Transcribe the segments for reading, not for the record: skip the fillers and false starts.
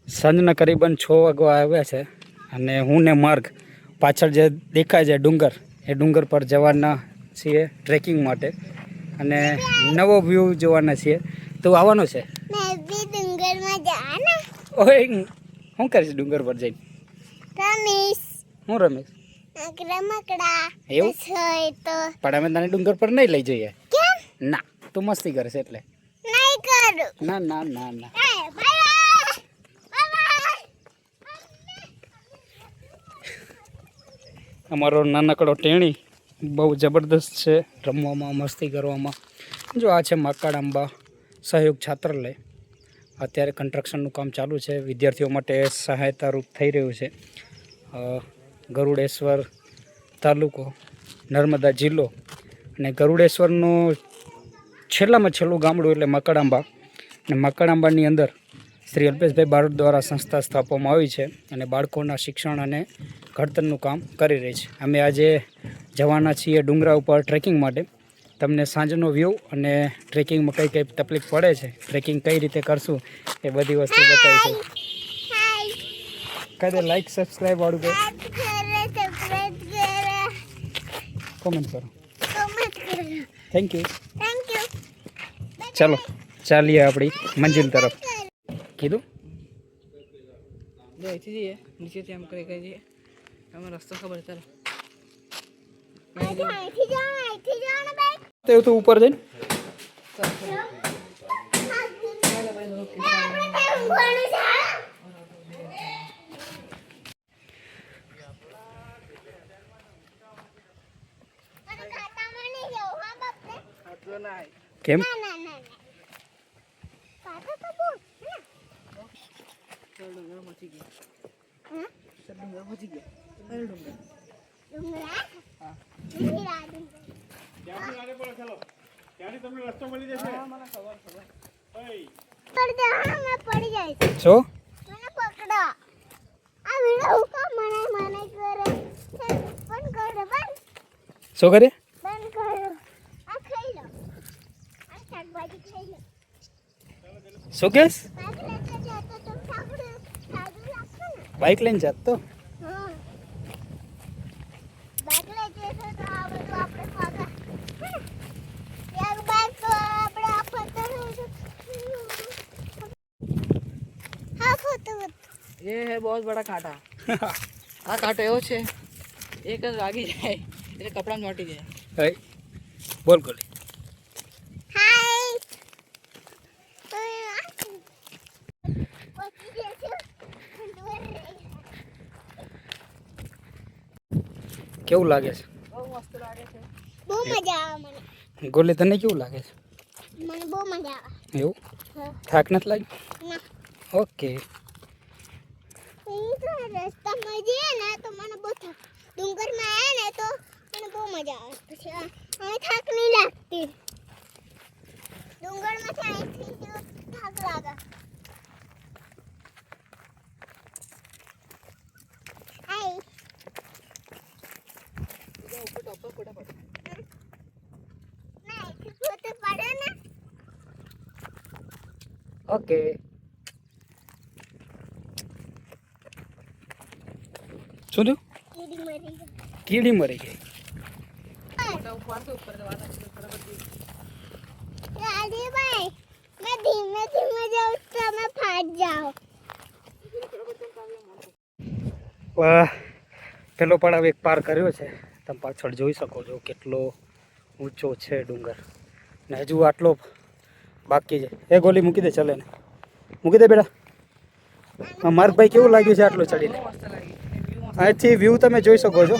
સાંજના કરીબન 6 વાગવા આવ્યા છે અને હું ને માર્ગ પાછળ જે દેખાય છે ડુંગર, એ ડુંગર પર જવાના છીએ ટ્રેકિંગ માટે અને નવો વ્યૂ જોવાના છીએ. તો આવવાનો છે? ડુંગરમાં જવાના. ઓય શું કરીશ ડુંગર પર જઈને? રમેશ. હું રમેશ? રમકડા. એવું? તો પણ અમે તને ડુંગર પર નહીં લઈ જઈએ. કેમ? ના, તું મસ્તી કરે છે એટલે. નહીં કરું. ના ના ના ના. અમારો નાનકડો ટેણી બહુ જબરદસ્ત છે રમવામાં, મસ્તી કરવામાં. જો આ છે માકડાંબા સહયોગ છાત્રાલય. અત્યારે કન્સ્ટ્રક્શનનું કામ ચાલુ છે, વિદ્યાર્થીઓ માટે સહાયતારૂપ થઈ રહ્યું છે. ગરુડેશ્વર તાલુકો, નર્મદા જિલ્લો અને ગરુડેશ્વરનું છેલ્લામાં છેલ્લું ગામડું એટલે માકડાંબા. અને માકડાંબાની અંદર શ્રી અલ્પેશભાઈ બારોટ દ્વારા સંસ્થા સ્થાપવામાં આવી છે અને બાળકોના શિક્ષણ અને ઘડતરનું કામ કરી રહી છે. અમે આજે જવાના છીએ ડુંગરા ઉપર ટ્રેકિંગ માટે. તમને સાંજનો વ્યૂ અને ટ્રેકિંગમાં કઈ કઈ તકલીફ પડે છે, ટ્રેકિંગ કઈ રીતે કરશું, એ બધી વસ્તુ બતાવીશું. કઈ દે લાઈક સબસ્ક્રાઈબ વાળું કે કોમેન્ટ કરો. Thank you. ચાલો ચાલીએ આપણી મંજિલ તરફ. કીધું અહીંથી જઈએ, નીચેથી આમ કરી જઈએ. અમે રસ્તો ખબર ચાલો. તો તું ઉપર જઈને કેમ? શું શું કરે? શું કેસ? બાઇક લઈને જાત તો ये है बहुत बड़ा कांटा. આ કાંટો એવો છે, એક જ વાગી જાય એટલે કપડાં ચોંટી જાય. હે બોલ ગોલી. કેવું લાગે છે? બહુ મસ્ત લાગે છે. બહુ મજા આવે મને. ગોલી તને કેવું લાગે છે? મને બહુ મજા આવે. એવું? થાક નથી લાગ્યો? ના. ઓકે. રસ્તામાં જઈએ ને તો મને બહુ થાક, ડુંગરમાં આવે ને તો મને બહુ મજા આવે. પછી અહીં થાક નહીં લાગતી. ડુંગરમાંથી અહીંથી થાક લાગે. ઓકે. શું થયું? કીડી મરી ગઈ. રાજેભાઈ, મેં ધીમે ધીમે જાઉં, તમે ફાટ જાઓ. પેલો પડાવ એક પાર કર્યો છે. તમે પાછળ જોઈ શકો છો કેટલો ઊંચો છે ડુંગર, ને હજુ આટલો બાકી છે. એ ગોલી મૂકી દે, ચલે ને મૂકી દે બેટા. માર્ગભાઈ કેવું લાગ્યું છે આટલું ચડીને? અહીંથી વ્યૂ તમે જોઈ શકો છો.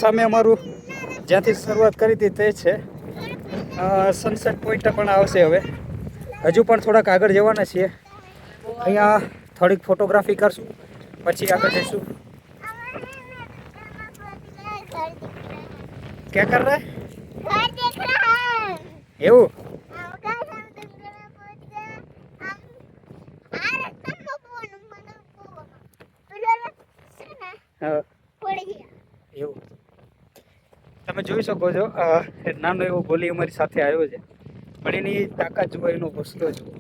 સામે અમારું જ્યાંથી શરૂઆત કરી હતી તે છે. સનસેટ પોઈન્ટ પણ આવશે હવે. હજુ પણ થોડાક આગળ જવાના છીએ. અહીંયા થોડીક ફોટોગ્રાફી કરશું, પછી આગળ જઈશું. ક્યાં કર રહા? घर देख रहा है. એવું? હા એવું તમે જોઈ શકો છો. નાનો એવો ગોલી અમારી સાથે આવ્યો છે, પણ એની તાકાત જુઓ, એનો ઘોસલો જુઓ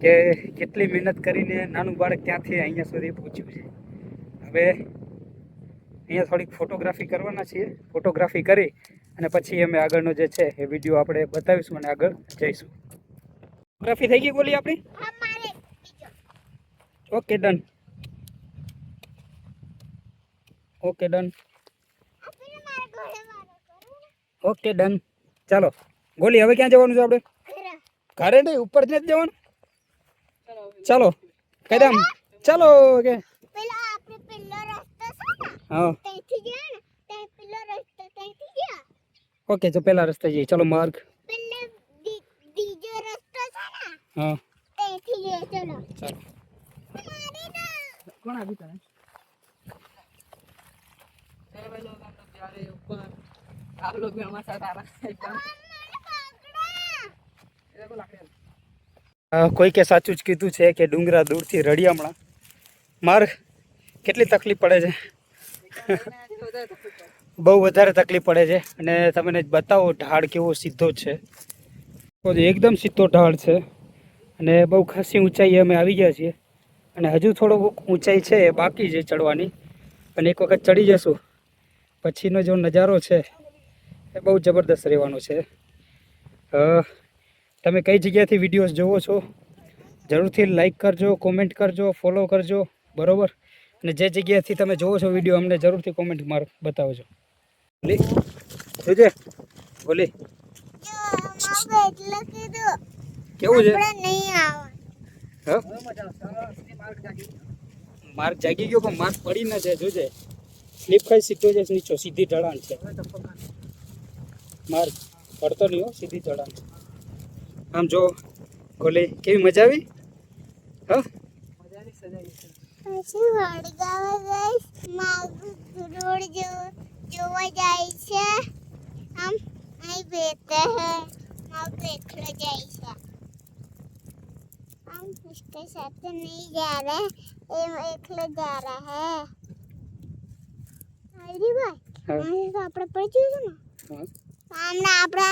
કે કેટલી મહેનત કરીને નાનું બાળક ત્યાંથી અહીંયા સુધી પહોંચ્યું છે. હવે અહીંયા થોડીક ફોટોગ્રાફી કરવાના છીએ. ફોટોગ્રાફી કરી અને પછી અમે આગળનો જે છે એ વિડીયો આપણે બતાવીશું અને આગળ જઈશું. ફોટોગ્રાફી થઈ ગઈ ગોલી આપણી? હા મારે બીજો. Okay done. Okay done. આપણે મારે ઘરે વાળો કરું ને. Okay done. ચાલો ગોલી હવે ક્યાં જવાનું છે આપણે? ઘરે. ઘરે નહીં, ઉપર જ નથી જવાનું. ચાલો કદમ ચાલો કે પેલા આપણે પેલો રસ્તો છે ને હા ત્યાંથી ગયા ને ત્યાં પેલો રસ્તો ત્યાંથી ગયા. ઓકે તો પેલા રસ્તે જઈએ. ચલો માર્ગ. પેલે બીજો રસ્તો છે ને હા ત્યાંથી ગયા. ચલો. ચાલો. મારી તો कौन अभी तक है भाई लोग हम लोग जा रहे हैं ऊपर आप लोग भी हमारे साथ आ रहा है एकदम મને પકડા. ये देखो लाकड़ी કોઈ કે સાચું જ કીધું છે કે ડુંગરા દૂરથી રળિયામણા. માર્ગ કેટલી તકલીફ પડે છે, બહુ વધારે તકલીફ પડે છે. અને તમને બતાવો ઢાળ કેવો સીધો છે. તો એકદમ સીધો ઢાળ છે અને બહુ ખાસી ઊંચાઈ અમે આવી ગયા છીએ. અને હજુ થોડો ઊંચાઈ છે એ બાકી છે ચડવાની. અને એક વખત ચડી જશું પછીનો જો નજારો છે એ બહુ જબરદસ્ત રહેવાનો છે. તમે કઈ જગ્યાથી વિડીયોઝ જોવો છો જરૂરથી લાઈક કરજો, કોમેન્ટ કરજો, ફોલો કરજો, બરાબર. અને જે જગ્યાએથી તમે જોવો છો વિડીયો અમને જરૂરથી કોમેન્ટ બતાવજો. ગોલી જોજે ગોલી જો મારે એટલે કીધું કેવું છે? આપણે નહીં આવવાનું. હા માર્ક જાગી ગયો પણ માર્ક પડી ન જાય. જોજે સ્લીપ ખાઈ સીધો જાય નીચો. સીધી ઢળાણ છે. માર્ક પડતો નહીં હો, સીધી ઢળાણ છે. આમ જો ગોલી કેવી મજા આવી? હા પછી વડગાવા ગઈશ. મારું રોડ જોવા જાય છે. આમ અહીં બેઠે હે મારું એકલો જાય છે. हम इसके साथ नहीं जा रहे, ये एकले जा रहा है. अरे भाई અહીં તો આપણે પહોંચ્યું છે ને. સામને આપણે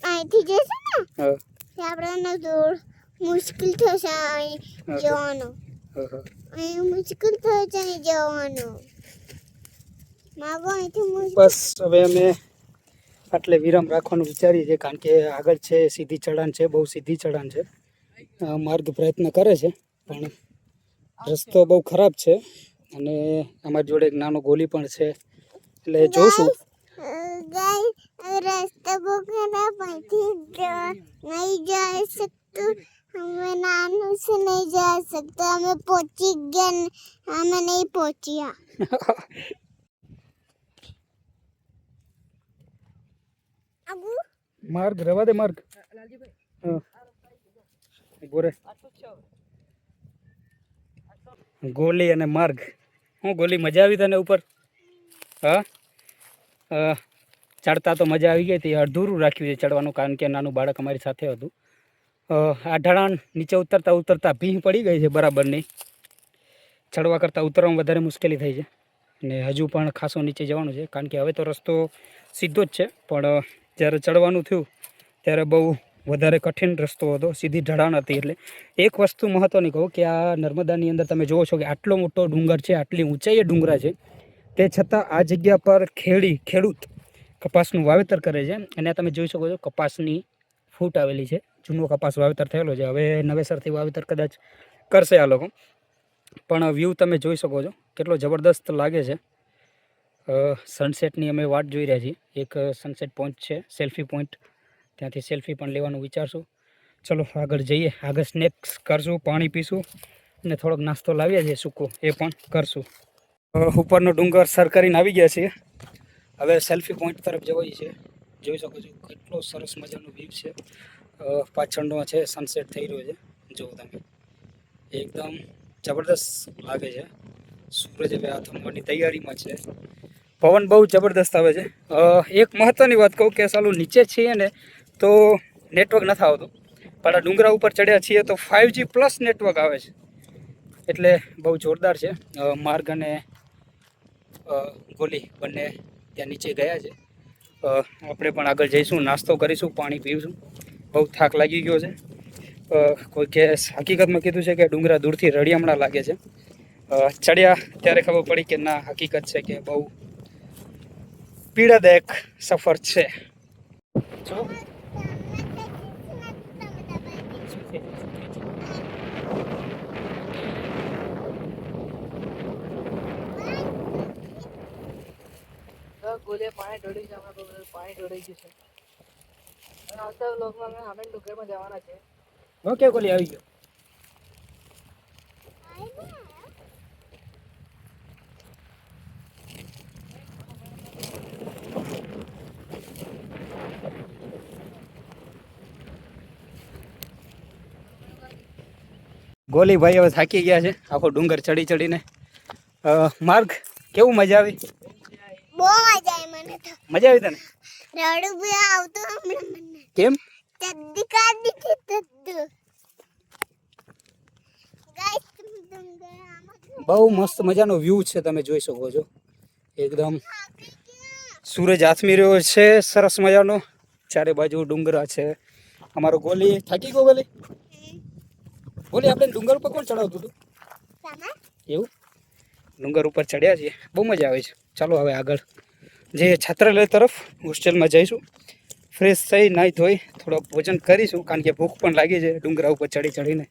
અહીંથી જઈશું ને હા તે આપણે દૂર મુશ્કેલ થશે અહીં જવાનું. અહીં મુશ્કેલ થશે અહીં જવાનું. માગો અહીંથી મુશ્કેલ. બસ હવે અમે આટલે વિરામ રાખવાનું વિચારીએ છીએ કારણ કે આગળ છે સીધી ચઢાણ છે, બહુ સીધી ચઢાણ છે. માર્ગ પ્રયત્ન કરે છે પણ રસ્તો બહુ ખરાબ છે. અને અમારી જોડે એક નાનો ગોલી પણ છે એટલે જોશું. गाइस रास्ता बो खराब અહીંથી नहीं जा सकते. हमें नानू से नहीं जा सकते. हमें पहुंची गए, हमें नहीं पहुंचिया. अबू માર્ગ રવા દે માર્ગ. लालजी भाई હા ઉભો રે. ગોલી અને માર્ગ. હું ગોલી મજા આવી તને ઉપર? હા ચડતા તો મજા આવી ગઈ હતી. અડધૂરું રાખ્યું છે ચડવાનું કારણ કે નાનું બાળક અમારી સાથે હતું. આ ઢળાણ નીચે ઉતરતા ઉતરતા ભીંહ પડી ગઈ છે બરાબરની. ચડવા કરતાં ઉતરવામાં વધારે મુશ્કેલી થઈ છે. અને હજુ પણ ખાસો નીચે જવાનું છે કારણ કે હવે તો રસ્તો સીધો જ છે પણ જ્યારે ચડવાનું થયું ત્યારે બહુ વધારે કઠિન રસ્તો હતો. સીધી ઢળાણ હતી. એટલે એક વસ્તુ મહત્ત્વની કહું કે આ નર્મદાની અંદર તમે જુઓ છો કે આટલો મોટો ડુંગર છે, આટલી ઊંચાઈએ ડુંગરા છે, તે છતાં આ જગ્યા પર ખેડૂત કપાસનું વાવેતર કરે છે. અને તમે જોઈ શકો છો કપાસની ફૂટ આવેલી છે. જૂનો કપાસ વાવેતર થયેલો છે. હવે નવેસરથી વાવેતર કદાચ કરશે આ લોકો. પણ વ્યૂ તમે જોઈ શકો છો કેટલો જબરદસ્ત લાગે છે. સનસેટની અમે વાટ જોઈ રહ્યા છીએ. એક સનસેટ પોઈન્ટ છે, સેલ્ફી પોઈન્ટ. ત્યાંથી સેલ્ફી પણ લેવાનું વિચારશું. ચલો આગળ જઈએ. આગળ સ્નેક્સ કરશું, પાણી પીશું અને થોડોક નાસ્તો લાવીએ છીએ સૂકો, એ પણ કરશું. ઉપરનો ડુંગર સર કરીને આવી ગયા છીએ. હવે સેલ્ફી પોઈન્ટ તરફ જવાય છે. જોઈ શકો છો કેટલો સરસ મજાનો વ્યૂ છે. પાછળનો છે સનસેટ થઈ રહ્યો છે. જુઓ તમે એકદમ જબરદસ્ત લાગે છે. સૂરજ હવે આ થમવાની તૈયારીમાં છે. પવન બહુ જબરદસ્ત આવે છે. એક મહત્ત્વની વાત કહું કે સાલું નીચે છીએ ને તો નેટવર્ક નથી આવતું, પણ આ ડુંગરા ઉપર ચડ્યા છીએ તો 5G પ્લસ નેટવર્ક આવે છે. એટલે બહુ જોરદાર છે. માર્ગ અને ગોલી બંને ત્યાં નીચે ગયા છે. આપણે પણ આગળ જઈશું, નાસ્તો કરીશું, પાણી પીશું. બહુ થાક લાગી ગયો છે. કોઈ કે હકીકતમાં કીધું છે કે ડુંગરા દૂરથી રળિયામણા લાગે છે. ચડ્યા ત્યારે ખબર પડી કે ના, હકીકત છે કે બહુ પીડાદાયક સફર છે. જો ગોલે પાણી ઢોળી છે, પાણી ઢોળી ગયું છે. અને આવતા વ્લોગમાં અમે હામેન ડુંગરમાં જવાના છે. ઓકે, ગોલી આવી ગયો. ગોલી ભાઈ હવે થાકી ગયા છે આખો ડુંગર ચડી ચડીને. માર્ગ કેવું, મજા આવી? બહુ મજા આવી મને તો. મજા આવી તને? રડું બી આવતું હમણાં મને. કેમ? ચડ્ડી કાઢી છે તદ્દુ. ગાઈસ તમે આમાં બહુ મસ્ત મજાનો વ્યૂ છે, તમે જોઈ શકો છો. એકદમ સૂરજ આથમી રહ્યો છે સરસ મજાનો. ચારે બાજુ ડુંગરા છે. અમારો ગોલી થાકી ગયો. ગોલી આપણે ડુંગર ઉપર કોણ ચડાવતું હતું? સામા એવું? ડુંગર ઉપર ચડ્યા છીએ, બહુ મજા આવે છે. ચાલો હવે આગળ જે છાત્રાલય તરફ હોસ્ટેલમાં જઈશું. ફ્રેશ થઈ નાહી ધોઈ થોડુંક ભોજન કરીશું, કારણ કે ભૂખ પણ લાગી છે ડુંગરા ઉપર ચડી ચડીને.